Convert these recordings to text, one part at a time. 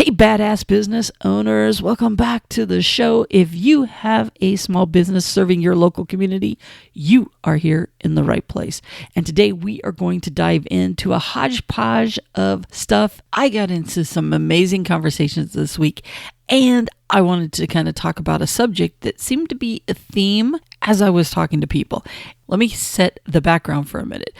Hey, badass business owners, welcome back to the show. If you have a small business serving your local community, you are here in the right place. And today we are going to dive into a hodgepodge of stuff. I got into some amazing conversations this week, and I wanted to kind of talk about a subject that seemed to be a theme as I was talking to people. Let me set the background for a minute.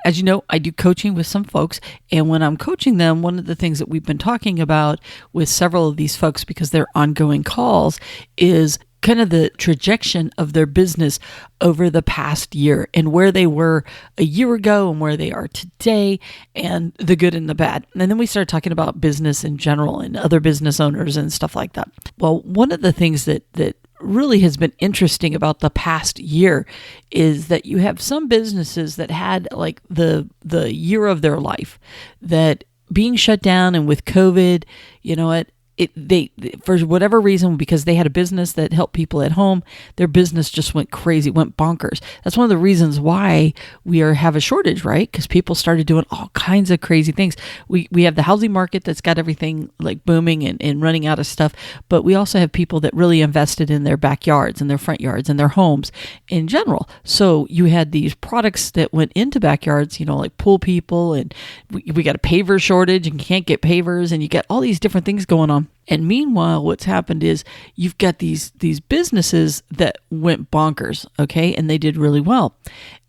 As you know, I do coaching with some folks, and when I'm coaching them, one of the things that we've been talking about with several of these folks, because they're ongoing calls, is kind of the trajectory of their business over the past year and where they were a year ago and where they are today, and the good and the bad. And then we started talking about business in general and other business owners and stuff like that. Well, one of the things that really has been interesting about the past year is that you have some businesses that had like the year of their life, that being shut down, and with COVID, you know what? They for whatever reason, because they had a business that helped people at home, their business just went crazy, went bonkers. That's one of the reasons why we have a shortage, right? Because people started doing all kinds of crazy things. We have the housing market that's got everything like booming and running out of stuff, but we also have people that really invested in their backyards and their front yards and their homes in general. So you had these products that went into backyards, you know, like pool people, and we got a paver shortage and you can't get pavers, and you got all these different things going on. And meanwhile, what's happened is you've got these businesses that went bonkers, okay, and they did really well.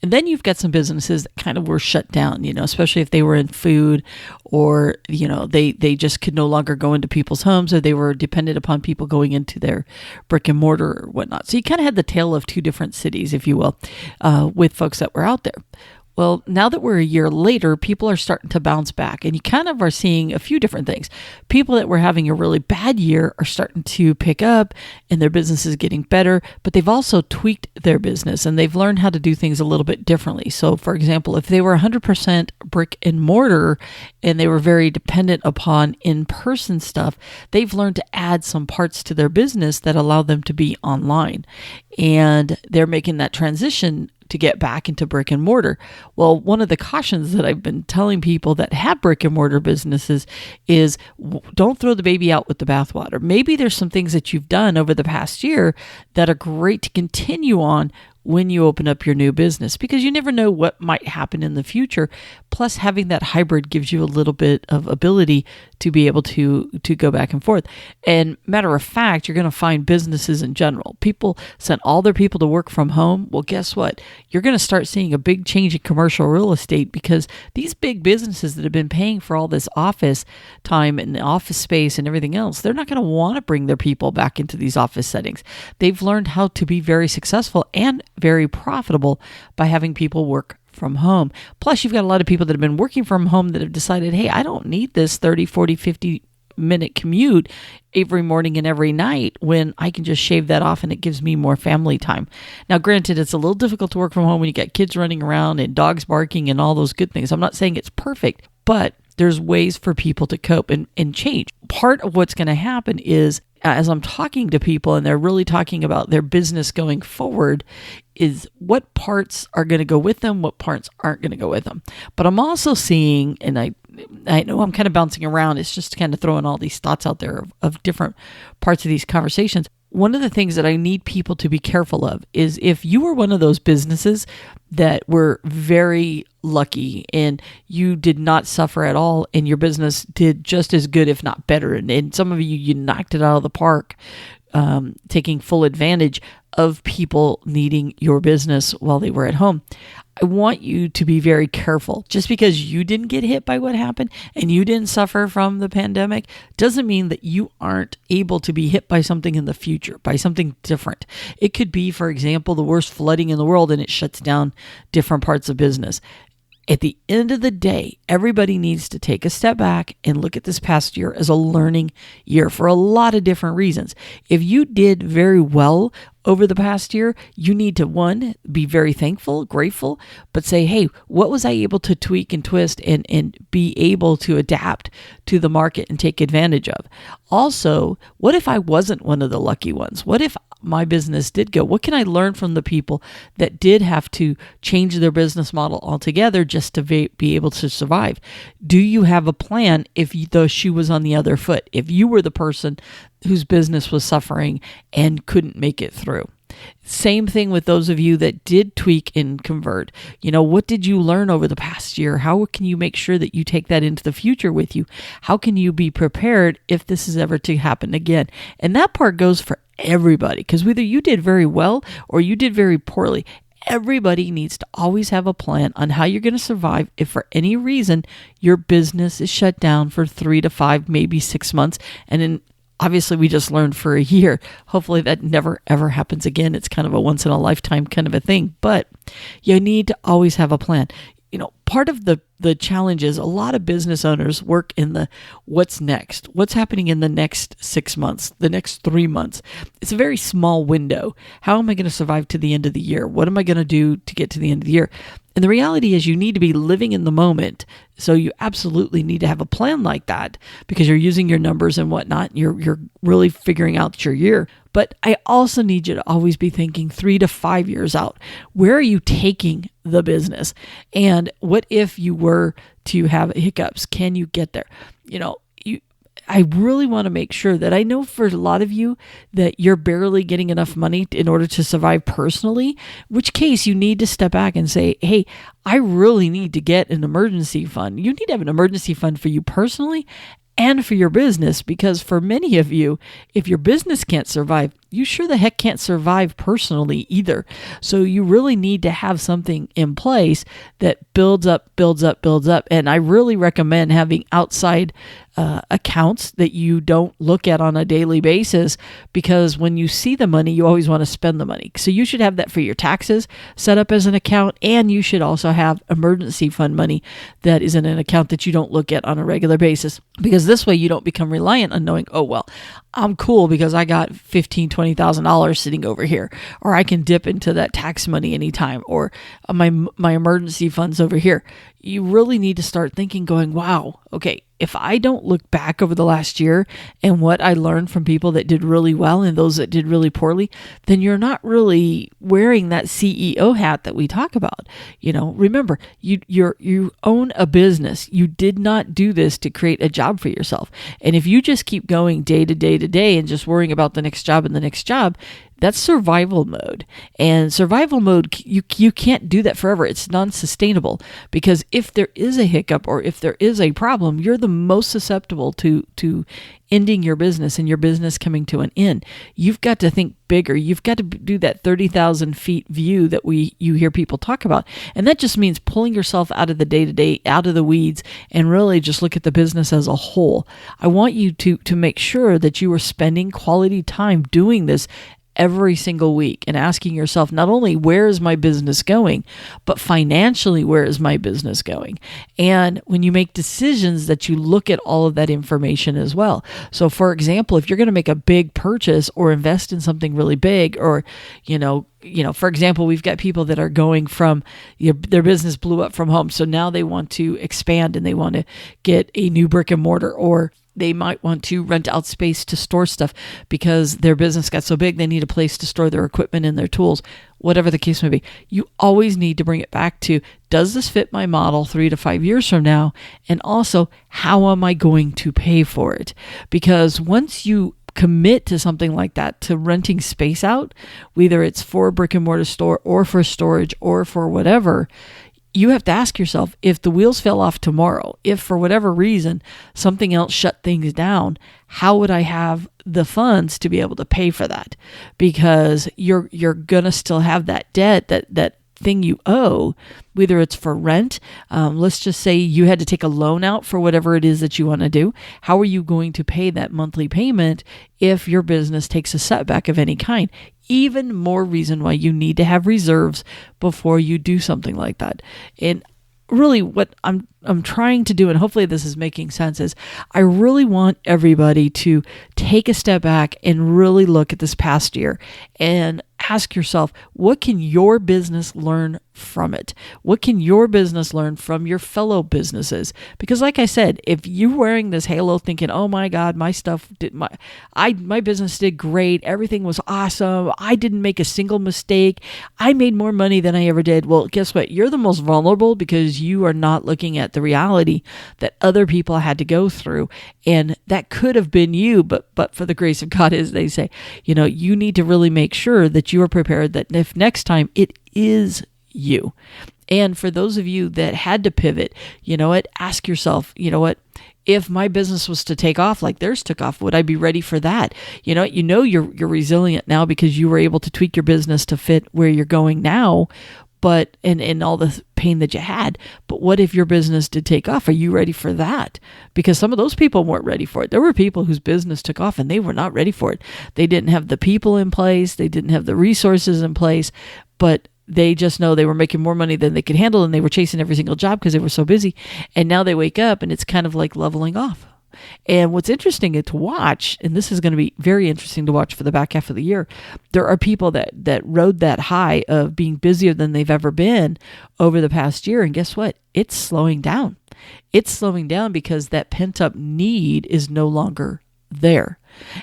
And then you've got some businesses that kind of were shut down, you know, especially if they were in food, or, you know, they just could no longer go into people's homes, or they were dependent upon people going into their brick and mortar or whatnot. So you kind of had the tale of two different cities, if you will, with folks that were out there. Well, now that we're a year later, people are starting to bounce back, and you kind of are seeing a few different things. People that were having a really bad year are starting to pick up, and their business is getting better, but they've also tweaked their business, and they've learned how to do things a little bit differently. So, for example, if they were 100% brick and mortar, and they were very dependent upon in-person stuff, they've learned to add some parts to their business that allow them to be online, and they're making that transition to get back into brick and mortar. Well, one of the cautions that I've been telling people that have brick and mortar businesses is don't throw the baby out with the bathwater. Maybe there's some things that you've done over the past year that are great to continue on when you open up your new business, because you never know what might happen in the future. Plus, having that hybrid gives you a little bit of ability to be able to go back and forth. And matter of fact, you're going to find businesses in general, people sent all their people to work from home. Well, guess what? You're going to start seeing a big change in commercial real estate, because these big businesses that have been paying for all this office time and office space and everything else, they're not going to want to bring their people back into these office settings. They've learned how to be very successful and very profitable by having people work from home. Plus, you've got a lot of people that have been working from home that have decided, hey, I don't need this 30, 40, 50-minute commute every morning and every night, when I can just shave that off and it gives me more family time. Now, granted, it's a little difficult to work from home when you got kids running around and dogs barking and all those good things. I'm not saying it's perfect, but there's ways for people to cope and change. Part of what's going to happen is, as I'm talking to people and they're really talking about their business going forward, is what parts are going to go with them, what parts aren't going to go with them. But I'm also seeing, and I know I'm kind of bouncing around, it's just kind of throwing all these thoughts out there of different parts of these conversations. One of the things that I need people to be careful of is, if you were one of those businesses that were very lucky and you did not suffer at all, and your business did just as good, if not better, and some of you knocked it out of the park, taking full advantage of people needing your business while they were at home. I want you to be very careful. Just because you didn't get hit by what happened and you didn't suffer from the pandemic doesn't mean that you aren't able to be hit by something in the future, by something different. It could be, for example, the worst flooding in the world, and it shuts down different parts of business. At the end of the day, everybody needs to take a step back and look at this past year as a learning year for a lot of different reasons. If you did very well over the past year, you need to, one, be very thankful, grateful, but say, hey, what was I able to tweak and twist and be able to adapt to the market and take advantage of? Also, what if I wasn't one of the lucky ones? What if my business did go? What can I learn from the people that did have to change their business model altogether just to be able to survive? Do you have a plan if the shoe was on the other foot? If you were the person whose business was suffering and couldn't make it through? Same thing with those of you that did tweak and convert. What did you learn over the past year? How can you make sure that you take that into the future with you? How can you be prepared if this is ever to happen again? And that part goes for everybody, because whether you did very well or you did very poorly, everybody needs to always have a plan on how you're going to survive if for any reason your business is shut down for 3 to 5, maybe 6 months. And then obviously we just learned for a year. Hopefully that never ever happens again. It's kind of a once in a lifetime kind of a thing, but you need to always have a plan. Part of the challenge is a lot of business owners work in the what's next, what's happening in the next 6 months, the next 3 months. It's a very small window. How am I going to survive to the end of the year? What am I going to do to get to the end of the year? And the reality is you need to be living in the moment. So you absolutely need to have a plan like that, because you're using your numbers and whatnot. You're really figuring out your year. But I also need you to always be thinking 3 to 5 years out. Where are you taking the business? And what if you were to have hiccups? Can you get there? I really want to make sure that I know for a lot of you that you're barely getting enough money in order to survive personally, in which case you need to step back and say, hey, I really need to get an emergency fund. You need to have an emergency fund for you personally and for your business, because for many of you, if your business can't survive, you sure the heck can't survive personally either. So you really need to have something in place that builds up. And I really recommend having outside accounts that you don't look at on a daily basis, because when you see the money, you always want to spend the money. So you should have that for your taxes set up as an account, and you should also have emergency fund money that is in an account that you don't look at on a regular basis, because this way you don't become reliant on knowing, oh, well, I'm cool because I got $15,000, $20,000 sitting over here, or I can dip into that tax money anytime, or my emergency funds over here. You really need to start thinking, going, wow, okay, if I don't look back over the last year and what I learned from people that did really well and those that did really poorly, then you're not really wearing that CEO hat that we talk about. Remember, you own a business. You did not do this to create a job for yourself. And if you just keep going day to day to day and just worrying about the next job and the next job, that's survival mode. And survival mode, you can't do that forever. It's non-sustainable, because if there is a hiccup or if there is a problem, you're the most susceptible to ending your business and your business coming to an end. You've got to think bigger. You've got to do that 30,000 feet view that you hear people talk about. And that just means pulling yourself out of the day-to-day, out of the weeds, and really just look at the business as a whole. I want you to make sure that you are spending quality time doing this every single week and asking yourself, not only where is my business going, but financially, where is my business going? And when you make decisions, that you look at all of that information as well. So for example, if you're going to make a big purchase or invest in something really big, or, for example, we've got people that are going from their business blew up from home. So now they want to expand and they want to get a new brick and mortar, or they might want to rent out space to store stuff because their business got so big they need a place to store their equipment and their tools, whatever the case may be. You always need to bring it back to, does this fit my model 3 to 5 years from now? And also, how am I going to pay for it? Because once you commit to something like that, to renting space out, whether it's for a brick and mortar store or for storage or for whatever, you have to ask yourself, if the wheels fell off tomorrow, if for whatever reason something else shut things down, how would I have the funds to be able to pay for that? Because you're gonna still have that debt, that thing you owe, whether it's for rent. Let's just say you had to take a loan out for whatever it is that you want to do. How are you going to pay that monthly payment if your business takes a setback of any kind? Even more reason why you need to have reserves before you do something like that. And really what I'm trying to do, and hopefully this is making sense, is I really want everybody to take a step back and really look at this past year and ask yourself, what can your business learn from it? What can your business learn from your fellow businesses? Because like I said, if you're wearing this halo thinking, oh my God, my business did great. Everything was awesome. I didn't make a single mistake. I made more money than I ever did. Well, guess what? You're the most vulnerable because you are not looking at the reality that other people had to go through. And that could have been you, but for the grace of God, as they say, you need to really make sure that you are prepared that if next time it is you. And for those of you that had to pivot, ask yourself, if my business was to take off like theirs took off, would I be ready for that? You're resilient now because you were able to tweak your business to fit where you're going now, but and all the pain that you had. But what if your business did take off? Are you ready for that? Because some of those people weren't ready for it. There were people whose business took off and they were not ready for it. They didn't have the people in place. They didn't have the resources in place, but they just know they were making more money than they could handle, and they were chasing every single job because they were so busy. And now they wake up and it's kind of like leveling off. And what's interesting to watch, and this is going to be very interesting to watch for the back half of the year, there are people that rode that high of being busier than they've ever been over the past year. And guess what? It's slowing down. It's slowing down because that pent-up need is no longer there.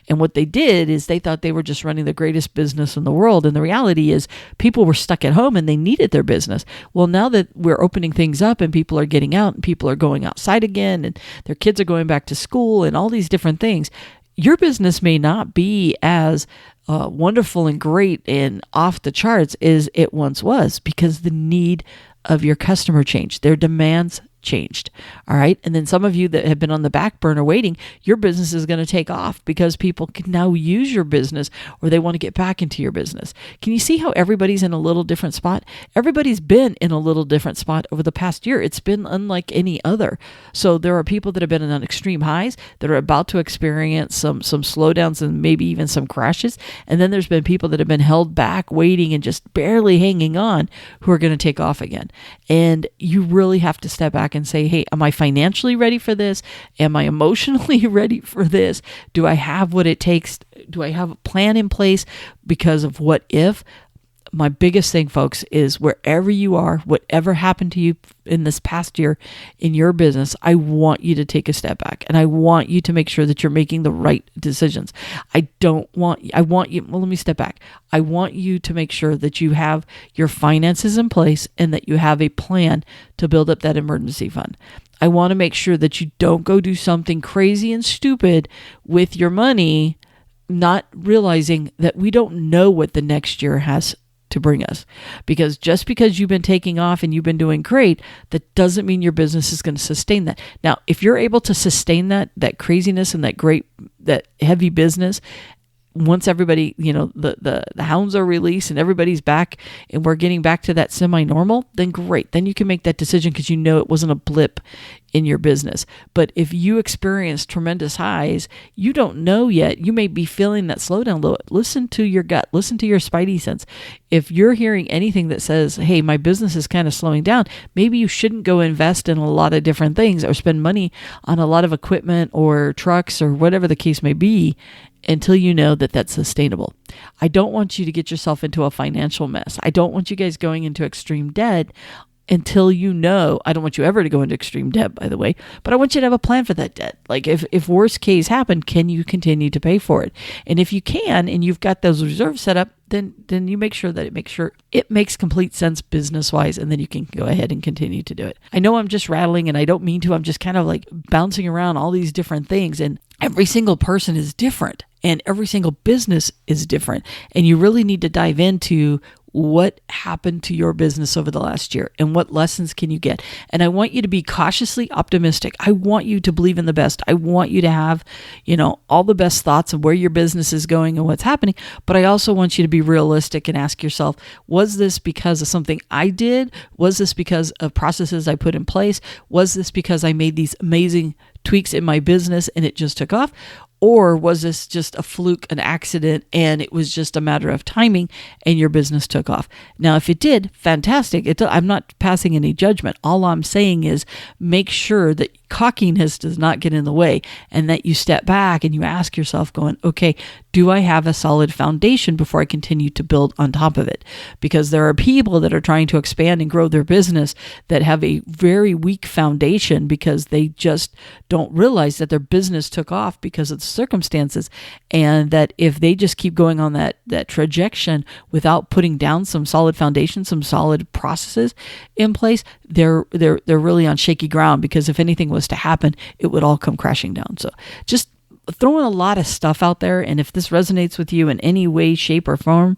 And what they did is they thought they were just running the greatest business in the world. And the reality is people were stuck at home and they needed their business. Well, now that we're opening things up and people are getting out and people are going outside again and their kids are going back to school and all these different things, your business may not be as wonderful and great and off the charts as it once was because the need of your customer changed. Their demands changed. All right. And then some of you that have been on the back burner waiting, your business is going to take off because people can now use your business or they want to get back into your business. Can you see how everybody's in a little different spot? Everybody's been in a little different spot over the past year. It's been unlike any other. So there are people that have been on extreme highs that are about to experience some slowdowns and maybe even some crashes. And then there's been people that have been held back, waiting and just barely hanging on who are going to take off again. And you really have to step back and say, hey, am I financially ready for this? Am I emotionally ready for this? Do I have what it takes? Do I have a plan in place because of what if? My biggest thing, folks, is wherever you are, whatever happened to you in this past year in your business, I want you to take a step back and I want you to make sure that you're making the right decisions. Well, let me step back. I want you to make sure that you have your finances in place and that you have a plan to build up that emergency fund. I want to make sure that you don't go do something crazy and stupid with your money, not realizing that we don't know what the next year has to bring us. Because just because you've been taking off and you've been doing great, that doesn't mean your business is going to sustain that. Now, if you're able to sustain that craziness and that heavy business, once everybody, the hounds are released and everybody's back and we're getting back to that semi-normal, then great. Then you can make that decision because you know it wasn't a blip in your business. But if you experience tremendous highs, you don't know yet. You may be feeling that slowdown. Listen to your gut. Listen to your spidey sense. If you're hearing anything that says, hey, my business is kind of slowing down, maybe you shouldn't go invest in a lot of different things or spend money on a lot of equipment or trucks or whatever the case may be until you know that that's sustainable. I don't want you to get yourself into a financial mess. I don't want you guys going into extreme debt until you know. I don't want you ever to go into extreme debt, by the way, but I want you to have a plan for that debt. Like if worst case happened, can you continue to pay for it? And if you can, and you've got those reserves set up, then you make sure that it makes complete sense business-wise, and then you can go ahead and continue to do it. I know I'm just rattling, and I don't mean to. I'm just kind of like bouncing around all these different things, and every single person is different, and every single business is different, and you really need to dive into what happened to your business over the last year and what lessons can you get. And I want you to be cautiously optimistic. I want you to believe in the best. I want you to have, all the best thoughts of where your business is going and what's happening. But I also want you to be realistic and ask yourself, was this because of something I did? Was this because of processes I put in place? Was this because I made these amazing tweaks in my business and it just took off? Or was this just a fluke, an accident, and it was just a matter of timing and your business took off? Now, if it did, fantastic. I'm not passing any judgment. All I'm saying is make sure that cockiness does not get in the way, and that you step back and you ask yourself going, okay, do I have a solid foundation before I continue to build on top of it? Because there are people that are trying to expand and grow their business that have a very weak foundation because they just don't realize that their business took off because of the circumstances, and that if they just keep going on that trajectory without putting down some solid foundation, some solid processes in place, they're really on shaky ground, because if anything was to happen, it would all come crashing down. So just throwing a lot of stuff out there, and if this resonates with you in any way, shape, or form,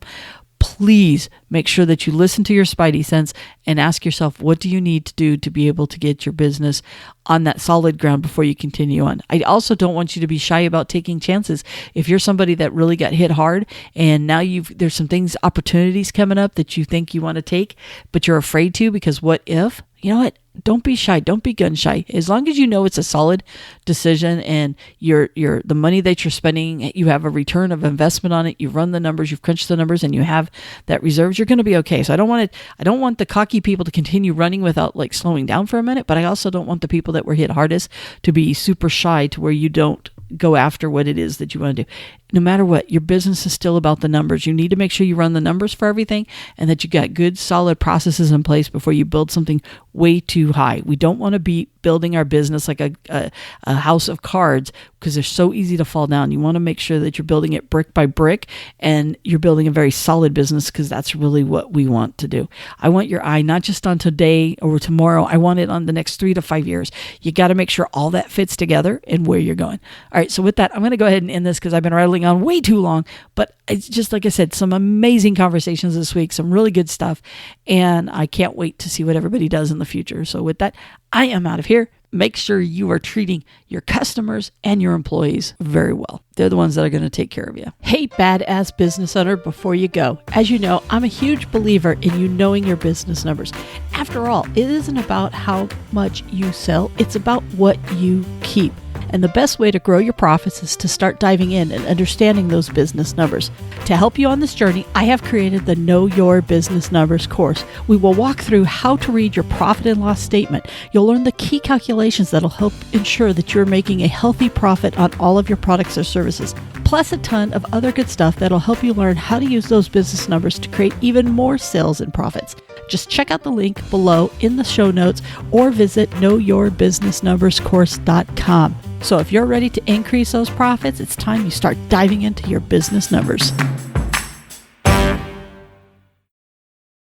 please make sure that you listen to your spidey sense and ask yourself, what do you need to do to be able to get your business on that solid ground before you continue on? I also don't want you to be shy about taking chances. If you're somebody that really got hit hard and now there's some opportunities coming up that you think you want to take, but you're afraid to because what if? You know what? Don't be shy. Don't be gun shy. As long as you know it's a solid decision and the money that you're spending, you have a return of investment on it. You've run the numbers, you've crunched the numbers, and you have that reserves. You're going to be okay. So I don't want the cocky people to continue running without like slowing down for a minute. But I also don't want the people that were hit hardest to be super shy to where you don't go after what it is that you want to do. No matter what, your business is still about the numbers. You need to make sure you run the numbers for everything and that you got good, solid processes in place before you build something way too high. We don't want to be building our business like a house of cards, because they're so easy to fall down. You want to make sure that you're building it brick by brick and you're building a very solid business, because that's really what we want to do. I want your eye not just on today or tomorrow. I want it on the next 3 to 5 years. You got to make sure all that fits together and where you're going. All right, so with that, I'm going to go ahead and end this because I've been rattling on way too long, but it's just like I said, some amazing conversations this week, some really good stuff, and I can't wait to see what everybody does in the future. So with that, I am out of here. Make sure you are treating your customers and your employees very well. They're the ones that are going to take care of you. Hey, badass business owner, before you go, as you know, I'm a huge believer in you knowing your business numbers. After all, it isn't about how much you sell. It's about what you keep. And the best way to grow your profits is to start diving in and understanding those business numbers. To help you on this journey, I have created the Know Your Business Numbers course. We will walk through how to read your profit and loss statement. You'll learn the key calculations that'll help ensure that you're making a healthy profit on all of your products or services, plus a ton of other good stuff that'll help you learn how to use those business numbers to create even more sales and profits. Just check out the link below in the show notes or visit knowyourbusinessnumberscourse.com. So if you're ready to increase those profits, it's time you start diving into your business numbers.